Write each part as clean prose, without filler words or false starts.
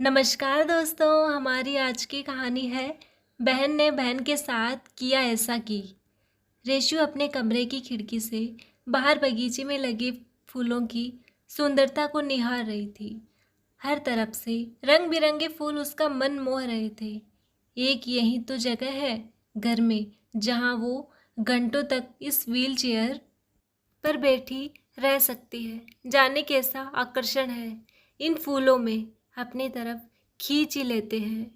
नमस्कार दोस्तों, हमारी आज की कहानी है बहन ने बहन के साथ किया ऐसा की। रेशु अपने कमरे की खिड़की से बाहर बगीचे में लगे फूलों की सुंदरता को निहार रही थी। हर तरफ से रंग बिरंगे फूल उसका मन मोह रहे थे। एक यही तो जगह है घर में जहाँ वो घंटों तक इस व्हील चेयर पर बैठी रह सकती है। जाने कैसा आकर्षण है इन फूलों में, अपनी तरफ खींच ही लेते हैं।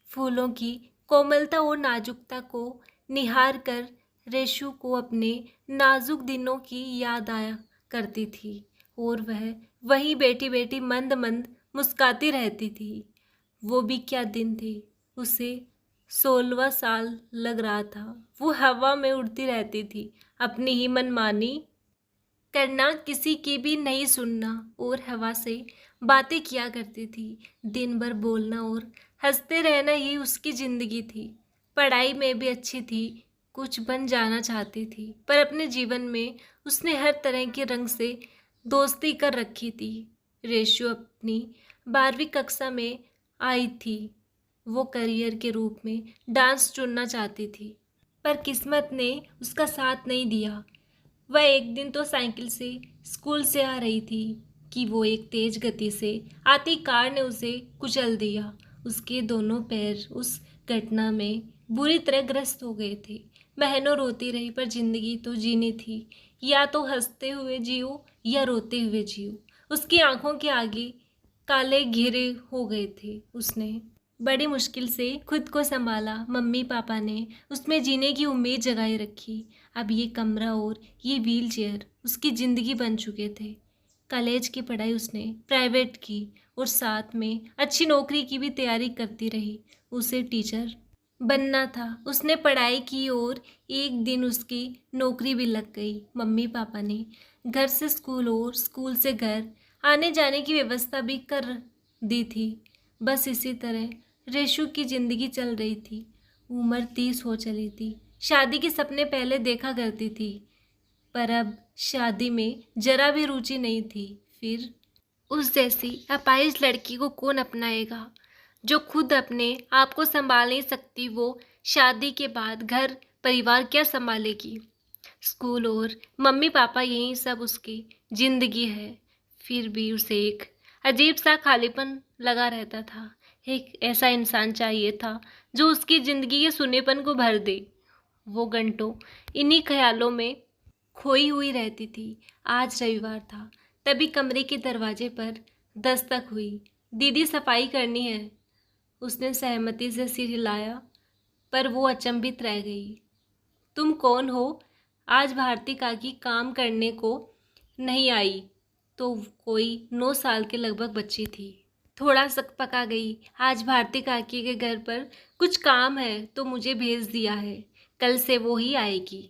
फूलों की कोमलता और नाजुकता को निहार कर रेशु को अपने नाजुक दिनों की याद आया करती थी और वह वहीं बैठी बैठी मंद मंद मुस्काती रहती थी। वो भी क्या दिन थे। उसे 16वां साल लग रहा था। वो हवा में उड़ती रहती थी, अपनी ही मनमानी करना, किसी की भी नहीं सुनना और हवा से बातें किया करती थी। दिन भर बोलना और हंसते रहना ही उसकी जिंदगी थी। पढ़ाई में भी अच्छी थी, कुछ बन जाना चाहती थी, पर अपने जीवन में उसने हर तरह के रंग से दोस्ती कर रखी थी। रेशु अपनी 12वीं कक्षा में आई थी। वो करियर के रूप में डांस चुनना चाहती थी, पर किस्मत ने उसका साथ नहीं दिया। वह एक दिन तो साइकिल से स्कूल से आ रही थी कि वो एक तेज गति से आती कार ने उसे कुचल दिया। उसके दोनों पैर उस घटना में बुरी तरह ग्रस्त हो गए थे। बहनों रोती रही, पर जिंदगी तो जीनी थी। या तो हंसते हुए जियो या रोते हुए जियो। उसकी आंखों के आगे काले घेरे हो गए थे। उसने बड़ी मुश्किल से खुद को संभाला। मम्मी पापा ने उसमें जीने की उम्मीद जगाए रखी। अब ये कमरा और ये व्हील चेयर उसकी ज़िंदगी बन चुके थे। कॉलेज की पढ़ाई उसने प्राइवेट की और साथ में अच्छी नौकरी की भी तैयारी करती रही। उसे टीचर बनना था। उसने पढ़ाई की और एक दिन उसकी नौकरी भी लग गई। मम्मी पापा ने घर से स्कूल और स्कूल से घर आने जाने की व्यवस्था भी कर दी थी। बस इसी तरह रेशु की ज़िंदगी चल रही थी। उम्र 30 हो चली थी। शादी के सपने पहले देखा करती थी, पर अब शादी में जरा भी रुचि नहीं थी। फिर उस जैसी अपाहिज लड़की को कौन अपनाएगा जो खुद अपने आप को संभाल नहीं सकती। वो शादी के बाद घर परिवार क्या संभालेगी। स्कूल और मम्मी पापा यही सब उसकी जिंदगी है। फिर भी उसे एक अजीब सा खालीपन लगा रहता था। एक ऐसा इंसान चाहिए था जो उसकी जिंदगी के सूनेपन को भर दे। वो घंटों इन्हीं ख्यालों में खोई हुई रहती थी। आज रविवार था, तभी कमरे के दरवाजे पर दस्तक हुई। दीदी, सफाई करनी है। उसने सहमति से सिर हिलाया, पर वो अचंभित रह गई। तुम कौन हो? आज भारती काकी काम करने को नहीं आई तो कोई 9 साल के लगभग बच्ची थी। थोड़ा सक पका गई। आज भारती काकी के घर पर कुछ काम है तो मुझे भेज दिया है। कल से वो ही आएगी।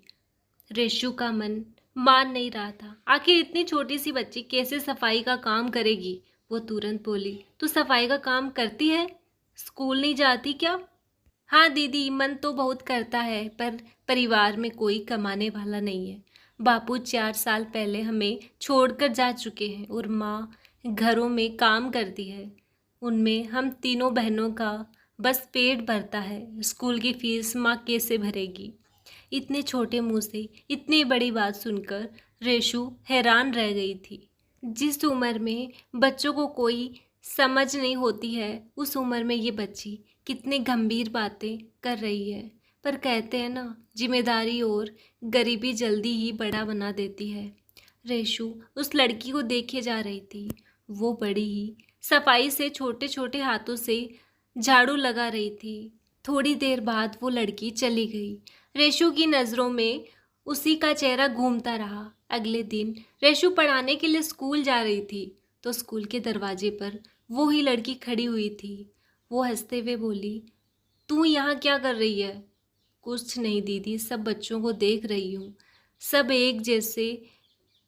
रेशु का मन मान नहीं रहा था। आखिर इतनी छोटी सी बच्ची कैसे सफाई का काम करेगी। वो तुरंत बोली, तू सफाई का काम करती है? स्कूल नहीं जाती क्या? हाँ दीदी, मन तो बहुत करता है, पर परिवार में कोई कमाने वाला नहीं है। बापू 4 साल पहले हमें छोड़कर जा चुके हैं और माँ घरों में काम करती है। उनमें हम तीनों बहनों का बस पेट भरता है। स्कूल की फीस माँ कैसे भरेगी। इतने छोटे मुंह से इतनी बड़ी बात सुनकर रेशु हैरान रह गई थी। जिस उम्र में बच्चों को कोई समझ नहीं होती है, उस उम्र में ये बच्ची कितनी गंभीर बातें कर रही है। पर कहते हैं ना, जिम्मेदारी और गरीबी जल्दी ही बड़ा बना देती है। रेशु उस लड़की को देखे जा रही थी। वो बड़ी ही सफाई से छोटे छोटे हाथों से झाड़ू लगा रही थी। थोड़ी देर बाद वो लड़की चली गई। रेशु की नज़रों में उसी का चेहरा घूमता रहा। अगले दिन रेशु पढ़ाने के लिए स्कूल जा रही थी तो स्कूल के दरवाजे पर वो ही लड़की खड़ी हुई थी। वो हंसते हुए बोली, तू यहाँ क्या कर रही है? कुछ नहीं दीदी, सब बच्चों को देख रही हूँ। सब एक जैसे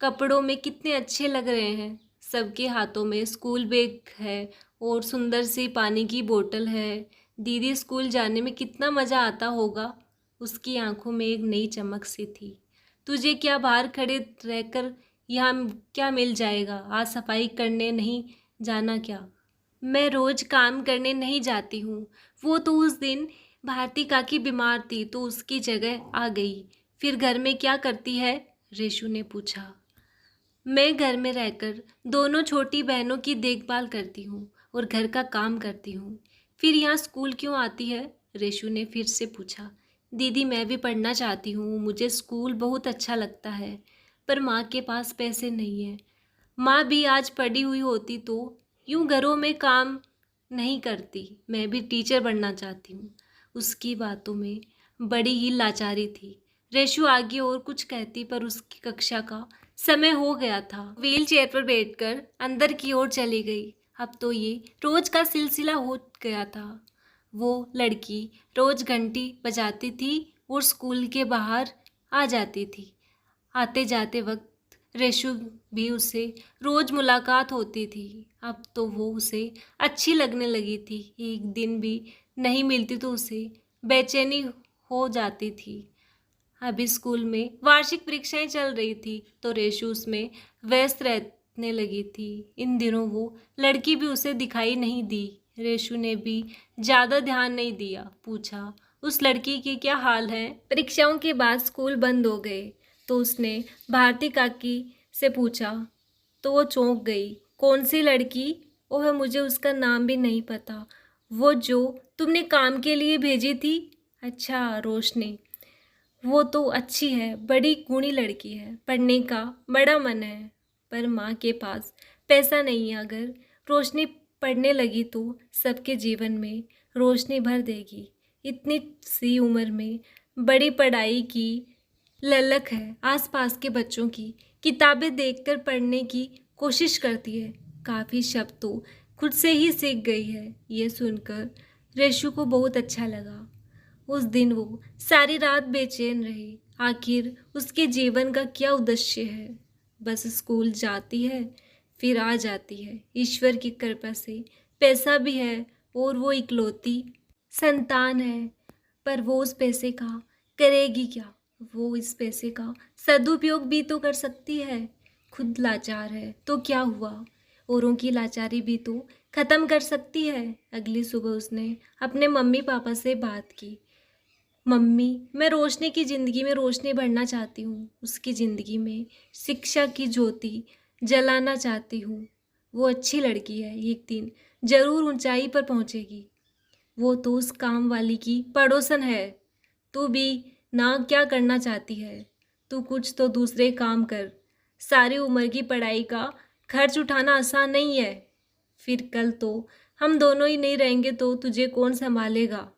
कपड़ों में कितने अच्छे लग रहे हैं। सबके हाथों में स्कूल बैग है और सुंदर सी पानी की बोतल है। दीदी, स्कूल जाने में कितना मज़ा आता होगा। उसकी आंखों में एक नई चमक सी थी। तुझे क्या बाहर खड़े रहकर यहाँ क्या मिल जाएगा? आज सफाई करने नहीं जाना क्या? मैं रोज काम करने नहीं जाती हूँ। वो तो उस दिन भारती काकी बीमार थी तो उसकी जगह आ गई। फिर घर में क्या करती है? रेशु ने पूछा। मैं घर में रहकर दोनों छोटी बहनों की देखभाल करती हूँ और घर का काम करती हूँ। फिर यहाँ स्कूल क्यों आती है? रेशु ने फिर से पूछा। दीदी मैं भी पढ़ना चाहती हूँ, मुझे स्कूल बहुत अच्छा लगता है, पर माँ के पास पैसे नहीं है। माँ भी आज पढ़ी हुई होती तो यूं घरों में काम नहीं करती। मैं भी टीचर बनना चाहती हूँ। उसकी बातों में बड़ी ही लाचारी थी। रेशु आगे और कुछ कहती पर उसकी कक्षा का समय हो गया था। व्हील चेयर पर बैठकर अंदर की ओर चली गई। अब तो ये रोज का सिलसिला हो गया था। वो लड़की रोज घंटी बजाती थी और स्कूल के बाहर आ जाती थी। आते जाते वक्त रेशु भी उससे रोज मुलाकात होती थी। अब तो वो उसे अच्छी लगने लगी थी। एक दिन भी नहीं मिलती तो उसे बेचैनी हो जाती थी। अभी स्कूल में वार्षिक परीक्षाएं चल रही थी तो रेशु उसमें व्यस्त रहने लगी थी। इन दिनों वो लड़की भी उसे दिखाई नहीं दी। रेशु ने भी ज़्यादा ध्यान नहीं दिया। पूछा, उस लड़की के क्या हाल है? परीक्षाओं के बाद स्कूल बंद हो गए तो उसने भारती काकी से पूछा तो वो चौंक गई। कौन सी लड़की? ओह, मुझे उसका नाम भी नहीं पता। वो जो तुमने काम के लिए भेजी थी? अच्छा, रोशनी। वो तो अच्छी है, बड़ी गुणी लड़की है, पढ़ने का बड़ा मन है, पर माँ के पास पैसा नहीं है। अगर रोशनी पढ़ने लगी तो सबके जीवन में रोशनी भर देगी। इतनी सी उम्र में बड़ी पढ़ाई की ललक है। आसपास के बच्चों की किताबें देखकर पढ़ने की कोशिश करती है। काफ़ी शब्द तो खुद से ही सीख गई है। ये सुनकर रेशु को बहुत अच्छा लगा। उस दिन वो सारी रात बेचैन रही। आखिर उसके जीवन का क्या उद्देश्य है? बस स्कूल जाती है, फिर आ जाती है। ईश्वर की कृपा से पैसा भी है और वो इकलौती संतान है, पर वो उस पैसे का करेगी क्या? वो इस पैसे का सदुपयोग भी तो कर सकती है। खुद लाचार है तो क्या हुआ, औरों की लाचारी भी तो खत्म कर सकती है। अगली सुबह उसने अपने मम्मी पापा से बात की। मम्मी, मैं रोशनी की ज़िंदगी में रोशनी भरना चाहती हूँ। उसकी ज़िंदगी में शिक्षा की ज्योति जलाना चाहती हूँ। वो अच्छी लड़की है, एक दिन ज़रूर ऊंचाई पर पहुँचेगी। वो तो उस काम वाली की पड़ोसन है। तू भी ना क्या करना चाहती है? तू कुछ तो दूसरे काम कर। सारी उम्र की पढ़ाई का खर्च उठाना आसान नहीं है। फिर कल तो हम दोनों ही नहीं रहेंगे तो तुझे कौन संभालेगा?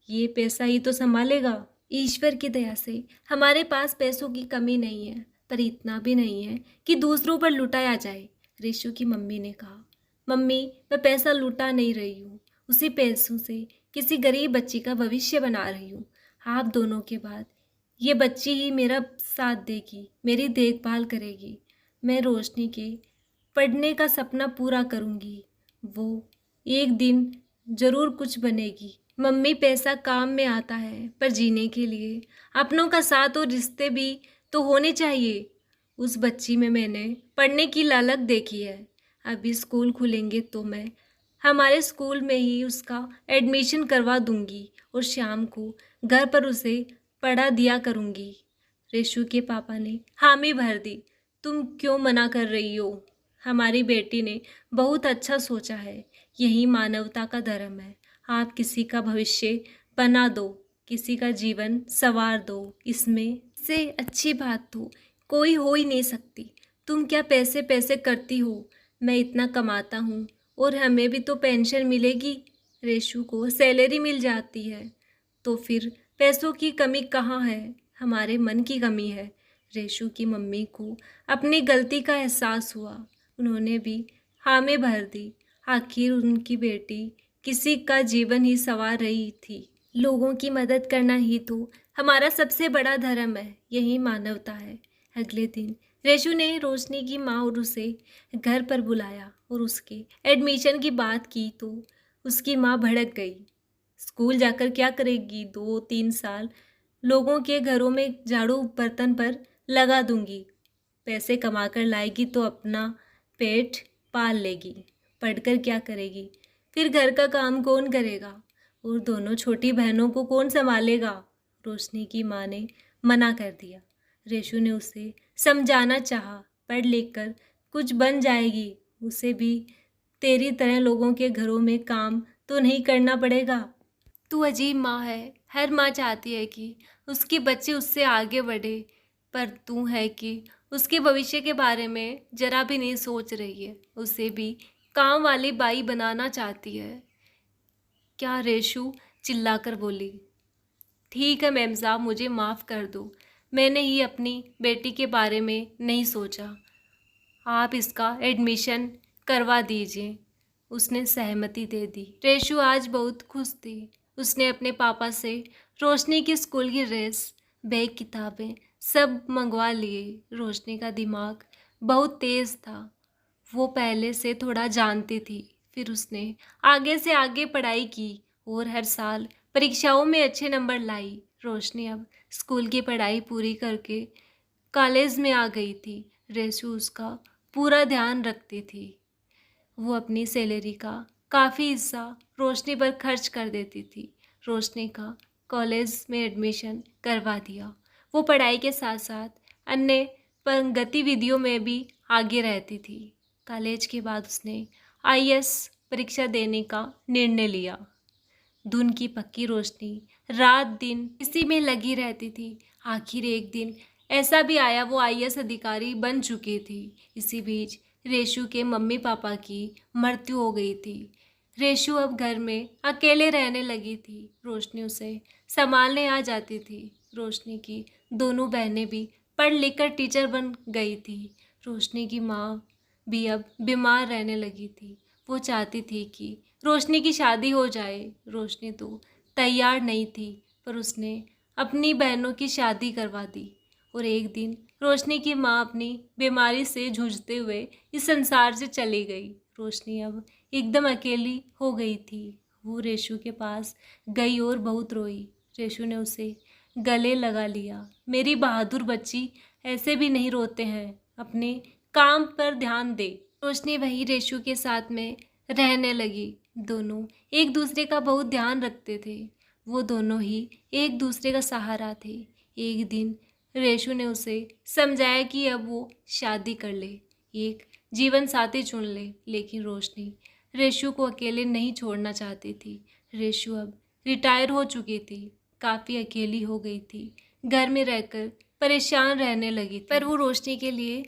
ये पैसा ही तो संभालेगा। ईश्वर की दया से हमारे पास पैसों की कमी नहीं है, पर इतना भी नहीं है कि दूसरों पर लुटाया जाए। ऋषु की मम्मी ने कहा। मम्मी, मैं पैसा लुटा नहीं रही हूँ, उसी पैसों से किसी गरीब बच्ची का भविष्य बना रही हूँ। आप दोनों के बाद ये बच्ची ही मेरा साथ देगी, मेरी देखभाल करेगी। मैं रोशनी के पढ़ने का सपना पूरा करूँगी। वो एक दिन ज़रूर कुछ बनेगी। मम्मी, पैसा काम में आता है, पर जीने के लिए अपनों का साथ और रिश्ते भी तो होने चाहिए। उस बच्ची में मैंने पढ़ने की ललक देखी है। अभी स्कूल खुलेंगे तो मैं हमारे स्कूल में ही उसका एडमिशन करवा दूंगी और शाम को घर पर उसे पढ़ा दिया करूंगी। रेशु के पापा ने हामी भर दी। तुम क्यों मना कर रही हो? हमारी बेटी ने बहुत अच्छा सोचा है। यही मानवता का धर्म है। आप किसी का भविष्य बना दो, किसी का जीवन संवार दो। इसमें से अच्छी बात तो कोई हो ही नहीं सकती। तुम क्या पैसे पैसे करती हो? मैं इतना कमाता हूँ और हमें भी तो पेंशन मिलेगी। रेशु को सैलरी मिल जाती है, तो फिर पैसों की कमी कहाँ है? हमारे मन की कमी है। रेशु की मम्मी को अपनी गलती का एहसास हुआ। उन्होंने भी हामी भर दी। आखिर उनकी बेटी किसी का जीवन ही संवार रही थी। लोगों की मदद करना ही तो हमारा सबसे बड़ा धर्म है, यही मानवता है। अगले दिन रेशु ने रोशनी की माँ और उसे घर पर बुलाया और उसके एडमिशन की बात की तो उसकी माँ भड़क गई। स्कूल जाकर क्या करेगी? 2-3 साल लोगों के घरों में झाड़ू बर्तन पर लगा दूंगी। पैसे कमा कर लाएगी तो अपना पेट पाल लेगी। पढ़कर क्या करेगी? फिर घर का काम कौन करेगा और दोनों छोटी बहनों को कौन संभालेगा? रोशनी की माँ ने मना कर दिया। रेशु ने उसे समझाना चाहा, पढ़ लिख कर कुछ बन जाएगी, उसे भी तेरी तरह लोगों के घरों में काम तो नहीं करना पड़ेगा। तू अजीब माँ है, हर माँ चाहती है कि उसके बच्चे उससे आगे बढ़े, पर तू है कि उसके भविष्य के बारे में जरा भी नहीं सोच रही है, उसे भी काम वाली बाई बनाना चाहती है। क्या? रेशु चिल्लाकर बोली। ठीक है मैम साहब, मुझे माफ़ कर दो, मैंने ही अपनी बेटी के बारे में नहीं सोचा, आप इसका एडमिशन करवा दीजिए। उसने सहमति दे दी। रेशु आज बहुत खुश थी। उसने अपने पापा से रोशनी की स्कूल की ड्रेस, बैग, किताबें सब मंगवा लिए। रोशनी का दिमाग बहुत तेज़ था, वो पहले से थोड़ा जानती थी। फिर उसने आगे से आगे पढ़ाई की और हर साल परीक्षाओं में अच्छे नंबर लाई। रोशनी अब स्कूल की पढ़ाई पूरी करके कॉलेज में आ गई थी। रेशु उसका पूरा ध्यान रखती थी। वो अपनी सैलरी का काफ़ी हिस्सा रोशनी पर खर्च कर देती थी। रोशनी का कॉलेज में एडमिशन करवा दिया। वो पढ़ाई के साथ साथ अन्य गतिविधियों में भी आगे रहती थी। कॉलेज के बाद उसने आईएएस परीक्षा देने का निर्णय लिया। धुन की पक्की रोशनी रात दिन इसी में लगी रहती थी। आखिर एक दिन ऐसा भी आया, वो आईएएस अधिकारी बन चुकी थी। इसी बीच रेशु के मम्मी पापा की मृत्यु हो गई थी। रेशु अब घर में अकेले रहने लगी थी। रोशनी उसे संभालने आ जाती थी। रोशनी की दोनों बहनें भी पढ़ लिख कर टीचर बन गई थी। रोशनी की माँ भी अब बीमार रहने लगी थी। वो चाहती थी कि रोशनी की शादी हो जाए। रोशनी तो तैयार नहीं थी, पर उसने अपनी बहनों की शादी करवा दी। और एक दिन रोशनी की माँ अपनी बीमारी से जूझते हुए इस संसार से चली गई। रोशनी अब एकदम अकेली हो गई थी। वो रेशु के पास गई और बहुत रोई। रेशु ने उसे गले लगा लिया। मेरी बहादुर बच्ची, ऐसे भी नहीं रोते हैं, अपने काम पर ध्यान दे। रोशनी वही रेशु के साथ में रहने लगी। दोनों एक दूसरे का बहुत ध्यान रखते थे। वो दोनों ही एक दूसरे का सहारा थे। एक दिन रेशु ने उसे समझाया कि अब वो शादी कर ले, एक जीवन साथी चुन ले। लेकिन रोशनी रेशु को अकेले नहीं छोड़ना चाहती थी। रेशु अब रिटायर हो चुकी थी, काफ़ी अकेली हो गई थी, घर में रहकर परेशान रहने लगी थी। पर वो रोशनी के लिए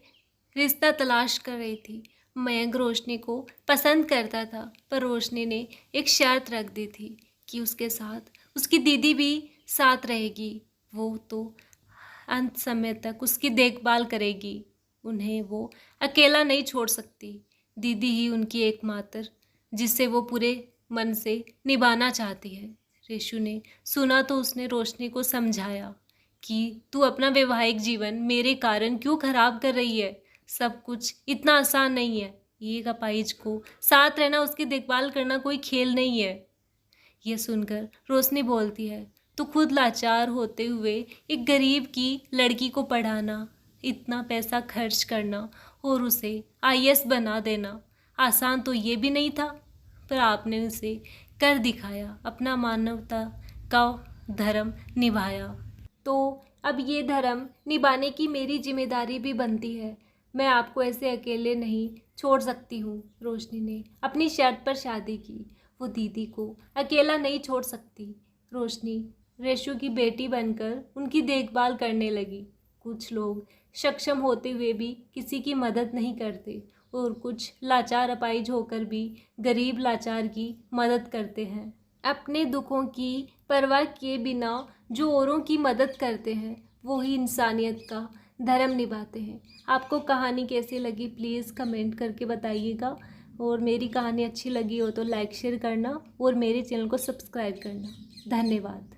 रिश्ता तलाश कर रही थी। मयंक रोशनी को पसंद करता था, पर रोशनी ने एक शर्त रख दी थी कि उसके साथ उसकी दीदी भी साथ रहेगी। वो तो अंत समय तक उसकी देखभाल करेगी। उन्हें वो अकेला नहीं छोड़ सकती। दीदी ही उनकी एकमात्र, जिसे वो पूरे मन से निभाना चाहती है। रेशु ने सुना तो उसने रोशनी को समझाया कि तू अपना वैवाहिक जीवन मेरे कारण क्यों खराब कर रही है। सब कुछ इतना आसान नहीं है। एक अपाहिज को साथ रहना, उसकी देखभाल करना कोई खेल नहीं है। यह सुनकर रोशनी बोलती है, तो खुद लाचार होते हुए एक गरीब की लड़की को पढ़ाना, इतना पैसा खर्च करना और उसे आईएएस बना देना आसान तो ये भी नहीं था, पर आपने उसे कर दिखाया, अपना मानवता का धर्म निभाया। तो अब ये धर्म निभाने की मेरी जिम्मेदारी भी बनती है। मैं आपको ऐसे अकेले नहीं छोड़ सकती हूँ। रोशनी ने अपनी शर्त पर शादी की। वो दीदी को अकेला नहीं छोड़ सकती। रोशनी रेशु की बेटी बनकर उनकी देखभाल करने लगी। कुछ लोग सक्षम होते हुए भी किसी की मदद नहीं करते और कुछ लाचार अपाहिज होकर भी गरीब लाचार की मदद करते हैं। अपने दुखों की परवाह किए बिना जो औरों की मदद करते हैं, वो ही इंसानियत का धर्म निभाते हैं। आपको कहानी कैसी लगी प्लीज़ कमेंट करके बताइएगा, और मेरी कहानी अच्छी लगी हो तो लाइक शेयर करना और मेरे चैनल को सब्सक्राइब करना। धन्यवाद।